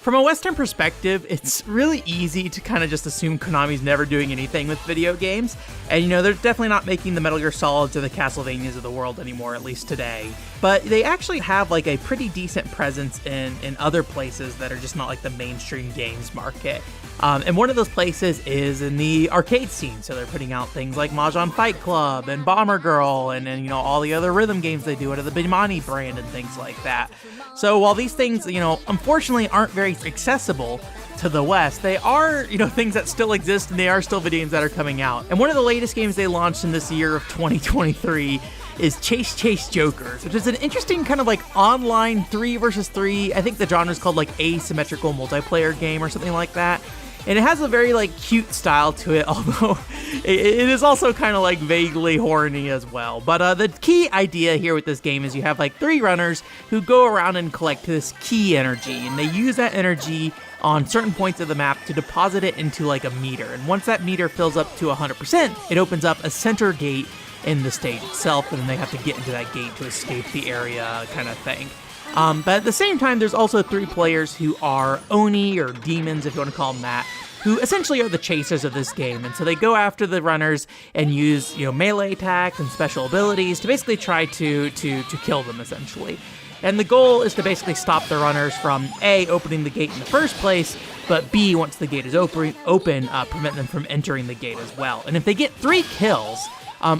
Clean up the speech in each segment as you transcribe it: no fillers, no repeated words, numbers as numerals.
From a Western perspective, it's really easy to kind of just assume Konami's never doing anything with video games. And, they're definitely not making the Metal Gear Solids or the Castlevanias of the world anymore, at least today. But they actually have, like, a pretty decent presence in other places that are just not, like, the mainstream games market. And one of those places is in the arcade scene. So they're putting out things like Mahjong Fight Club and Bomber Girl and all the other rhythm games they do out of the Bimani brand and things like that. So while these things, unfortunately aren't very accessible to the West, they are, things that still exist, and they are still video games that are coming out. And one of the latest games they launched in this year of 2023 is Chase Jokers, which is an interesting kind of like online 3 versus 3. I think the genre is called like asymmetrical multiplayer game or something like that. And it has a very like cute style to it, although it is also kind of like vaguely horny as well. But the key idea here with this game is you have like 3 runners who go around and collect this key energy, and they use that energy on certain points of the map to deposit it into like a meter. And once that meter fills up to 100%, it opens up a center gate in the stage itself, and then they have to get into that gate to escape the area kind of thing. But at the same time, there's also 3 players who are Oni, or demons if you want to call them that, who essentially are the chasers of this game. And so they go after the runners and use, melee attacks and special abilities to basically try to kill them, essentially. And the goal is to basically stop the runners from A, opening the gate in the first place, but B, once the gate is open, prevent them from entering the gate as well. And if they get 3 kills,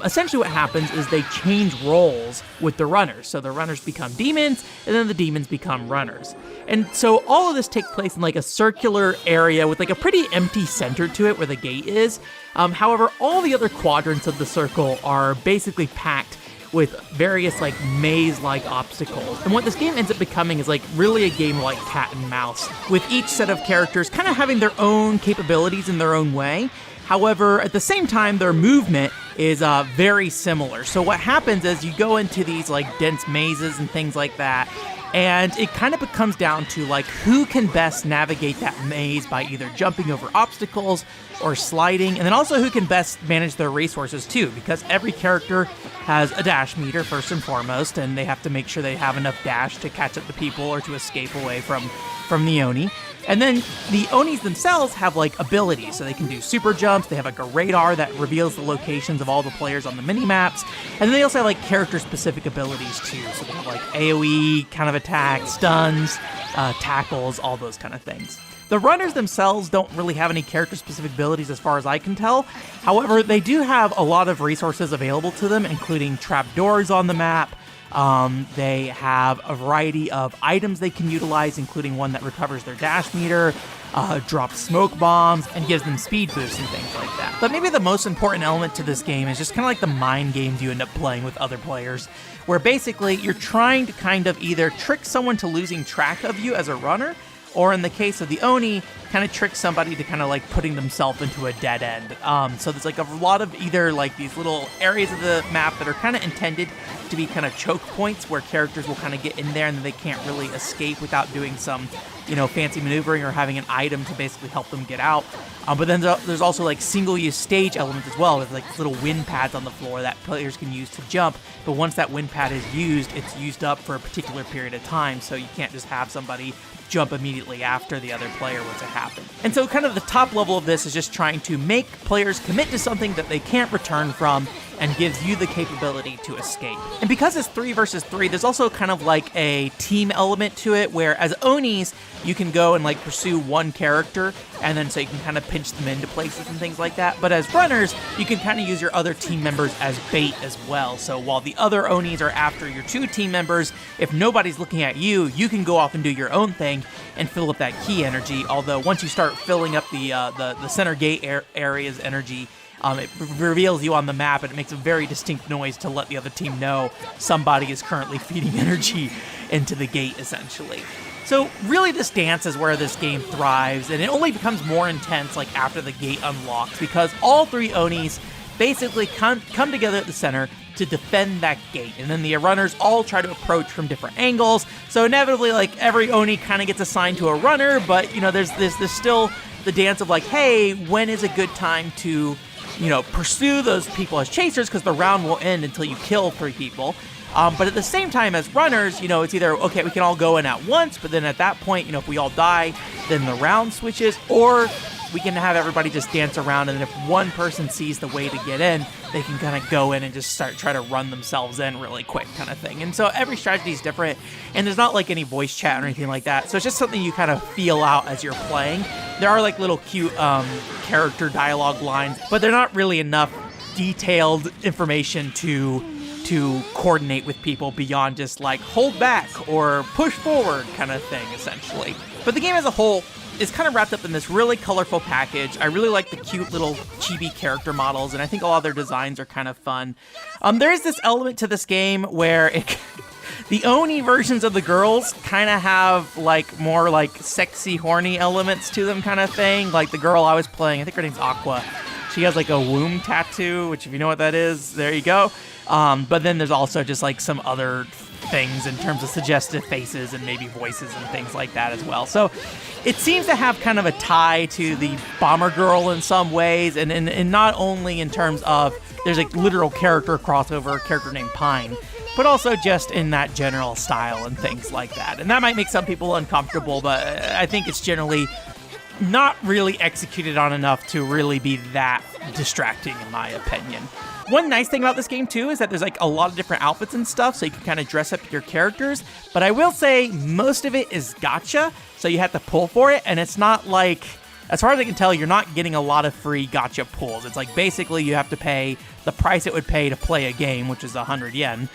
essentially what happens is they change roles with the runners. So the runners become demons, and then the demons become runners. And so all of this takes place in like a circular area with like a pretty empty center to it where the gate is. However, all the other quadrants of the circle are basically packed with various like maze-like obstacles. And what this game ends up becoming is like really a game like cat and mouse, with each set of characters kind of having their own capabilities in their own way. However, at the same time, their movement is very similar. So what happens is you go into these like dense mazes and things like that, and it kind of comes down to like who can best navigate that maze by either jumping over obstacles or sliding, and then also who can best manage their resources too, because every character has a dash meter first and foremost, and they have to make sure they have enough dash to catch up to people or to escape away from the Oni. And then the Onis themselves have like abilities, so they can do super jumps, they have like a radar that reveals the locations of all the players on the mini-maps, and then they also have like character-specific abilities too, so they have like AoE kind of attacks, stuns, tackles, all those kind of things. The runners themselves don't really have any character-specific abilities as far as I can tell. However, they do have a lot of resources available to them, including trapdoors on the map. They have a variety of items they can utilize, including one that recovers their dash meter, drops smoke bombs, and gives them speed boosts and things like that. But maybe the most important element to this game is just kind of like the mind games you end up playing with other players, where basically you're trying to kind of either trick someone to losing track of you as a runner, or in the case of the Oni, kind of trick somebody to kind of like putting themselves into a dead end. So there's like a lot of either like these little areas of the map that are kind of intended to be kind of choke points where characters will kind of get in there and they can't really escape without doing some, fancy maneuvering or having an item to basically help them get out. But then there's also like single-use stage elements as well, with like little wind pads on the floor that players can use to jump. But once that wind pad is used, it's used up for a particular period of time, so you can't just have somebody jump immediately after the other player once it happens. And so kind of the top level of this is just trying to make players commit to something that they can't return from and gives you the capability to escape. And because it's 3 versus 3, there's also kind of like a team element to it, where as Onis, you can go and like pursue one character, and then so you can kind of pinch them into places and things like that. But as runners, you can kind of use your other team members as bait as well. So while the other Onis are after your 2 team members, if nobody's looking at you, you can go off and do your own thing and fill up that key energy. Although once you start filling up the center gate area's energy, it reveals you on the map, and it makes a very distinct noise to let the other team know somebody is currently feeding energy into the gate, essentially. So really this dance is where this game thrives, and it only becomes more intense like after the gate unlocks, because all 3 Onis basically come together at the center to defend that gate, and then the runners all try to approach from different angles. So inevitably, like every Oni kind of gets assigned to a runner, but there's still the dance of like, hey, when is a good time to pursue those people as chasers, because the round will end until you kill 3 people. But at the same time, as runners, it's either, okay, we can all go in at once, but then at that point, if we all die, then the round switches, or we can have everybody just dance around, and then if one person sees the way to get in, they can kind of go in and just try to run themselves in really quick kind of thing. And so every strategy is different, and there's not like any voice chat or anything like that, so it's just something you kind of feel out as you're playing. There are like little cute character dialogue lines, but they're not really enough detailed information to coordinate with people beyond just like hold back or push forward kind of thing, essentially. But the game as a whole is kind of wrapped up in this really colorful package. I really like the cute little chibi character models, and I think a lot of their designs are kind of fun. There is this element to this game where the Oni versions of the girls kind of have like more like sexy, horny elements to them kind of thing. Like the girl I was playing, I think her name's Aqua. She has like a womb tattoo, which if you know what that is, there you go. But then there's also just like some other things in terms of suggestive faces and maybe voices and things like that as well. So it seems to have kind of a tie to the Bomber Girl in some ways, and not only in terms of there's a literal character crossover, a character named Pine, but also just in that general style and things like that. And that might make some people uncomfortable, but I think it's generally not really executed on enough to really be that distracting, in my opinion. One nice thing about this game, too, is that there's like a lot of different outfits and stuff, so you can kind of dress up your characters. But I will say most of it is gacha, so you have to pull for it, and it's not like, as far as I can tell, you're not getting a lot of free gacha pulls. It's like basically you have to pay the price it would pay to play a game, which is 100 yen,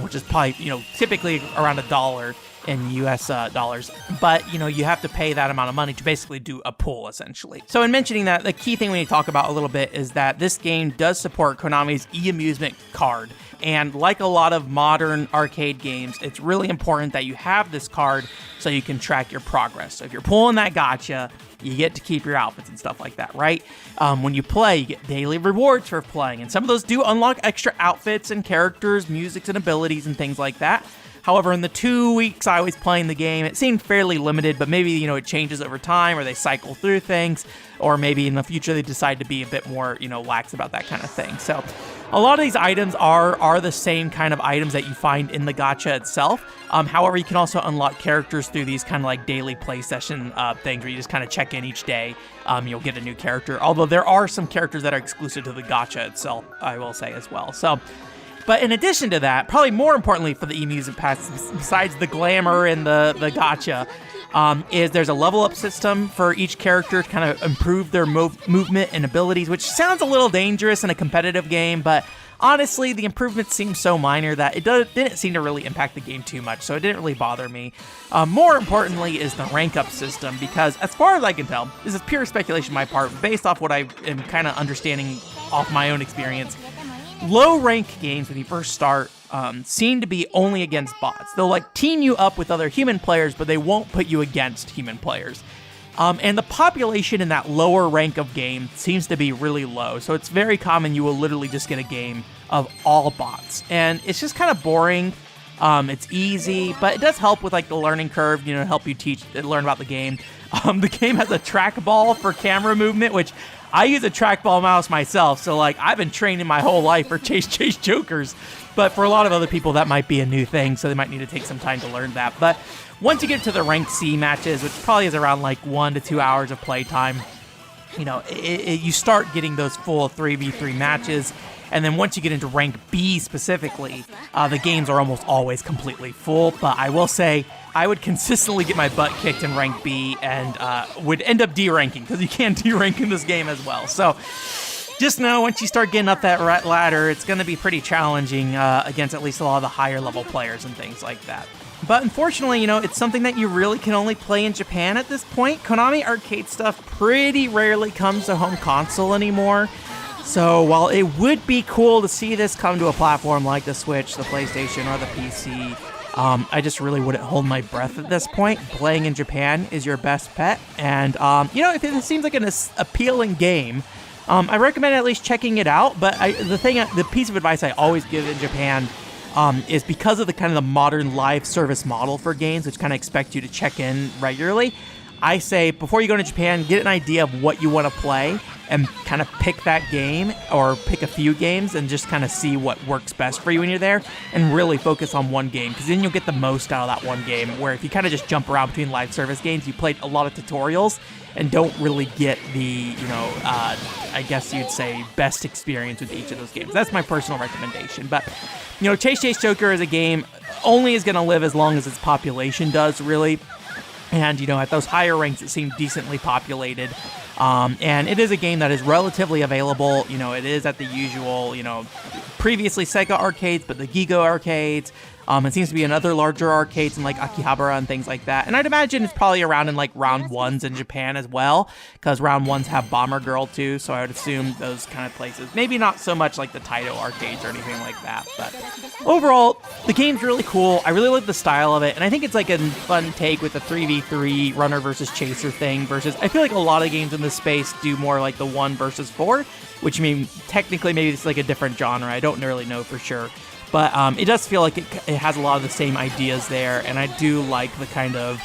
which is probably, typically around $1 in US dollars, but you have to pay that amount of money to basically do a pull, essentially. So in mentioning that, the key thing we need to talk about a little bit is that this game does support Konami's e-amusement card, and like a lot of modern arcade games, it's really important that you have this card so you can track your progress. So if you're pulling that gacha, you get to keep your outfits and stuff like that, right? When you play, you get daily rewards for playing, and some of those do unlock extra outfits and characters, musics, and abilities and things like that. However, in the 2 weeks I was playing the game, it seemed fairly limited, but maybe, it changes over time, or they cycle through things, or maybe in the future they decide to be a bit more, lax about that kind of thing. So a lot of these items are the same kind of items that you find in the gacha itself. However, you can also unlock characters through these kind of like daily play session things where you just kind of check in each day. You'll get a new character, although there are some characters that are exclusive to the gacha itself, I will say as well. But in addition to that, probably more importantly for the e-music pass, besides the glamour and the gacha, is there's a level up system for each character to kind of improve their movement and abilities, which sounds a little dangerous in a competitive game, but honestly, the improvements seem so minor that it didn't seem to really impact the game too much, so it didn't really bother me. More importantly is the rank up system, because as far as I can tell, this is pure speculation on my part, based off what I am kind of understanding off my own experience. Low rank games when you first start seem to be only against bots. They'll like team you up with other human players, but they won't put you against human players. And the population in that lower rank of game seems to be really low. So it's very common you will literally just get a game of all bots. And it's just kind of boring. It's easy, but it does help with like the learning curve, help you learn about the game. The game has a trackball for camera movement, which I use a trackball mouse myself, so like I've been training my whole life for chase jokers, but for a lot of other people that might be a new thing, so they might need to take some time to learn that. But once you get to the rank C matches, which probably is around like 1 to 2 hours of playtime, you start getting those full 3v3 matches. And then once you get into rank B specifically, the games are almost always completely full. But I will say, I would consistently get my butt kicked in rank B and would end up D-ranking, because you can D-rank in this game as well. So just know once you start getting up that ladder, it's going to be pretty challenging against at least a lot of the higher level players and things like that. But unfortunately, it's something that you really can only play in Japan at this point. Konami arcade stuff pretty rarely comes to home console anymore. So while it would be cool to see this come to a platform like the Switch, the PlayStation, or the PC, I just really wouldn't hold my breath at this point. Playing in Japan is your best bet. And, if it seems like an appealing game, I recommend at least checking it out. But the piece of advice I always give in Japan is because of the kind of the modern live service model for games, which kind of expect you to check in regularly. I say before you go to Japan, get an idea of what you want to play and kind of pick that game or pick a few games and just kind of see what works best for you when you're there and really focus on one game, because then you'll get the most out of that one game, where if you kind of just jump around between live service games, you played a lot of tutorials and don't really get the, I guess you'd say, best experience with each of those games. That's my personal recommendation. But, Chase Joker is a game only is going to live as long as its population does, really. And, at those higher ranks, it seemed decently populated. And it is a game that is relatively available. It is at the usual, previously Sega arcades, but the Gigo arcades. It seems to be in other larger arcades in like Akihabara and things like that. And I'd imagine it's probably around in like round ones in Japan as well, because round ones have Bomber Girl too. So I would assume those kind of places. Maybe not so much like the Taito arcades or anything like that. But overall, the game's really cool. I really like the style of it. And I think it's like a fun take with the 3v3 runner versus chaser thing versus, I feel like a lot of games in this space do more like the 1 versus 4, which technically maybe it's like a different genre. I don't really know for sure. But it does feel like it has a lot of the same ideas there, and I do like the kind of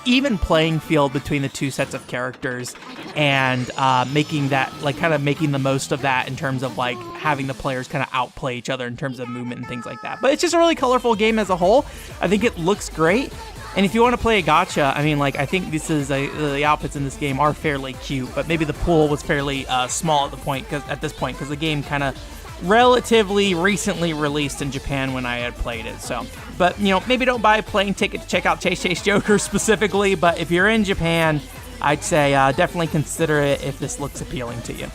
even playing field between the two sets of characters, and making that, like, kind of making the most of that in terms of, like, having the players kind of outplay each other in terms of movement and things like that. But it's just a really colorful game as a whole. I think it looks great. And if you want to play a gacha, I think the outfits in this game are fairly cute, but maybe the pool was fairly small at this point, because the game kind of relatively recently released in Japan when I had played it. So, but maybe don't buy a plane ticket to check out Chase Joker specifically, but if you're in Japan, I'd say definitely consider it if this looks appealing to you.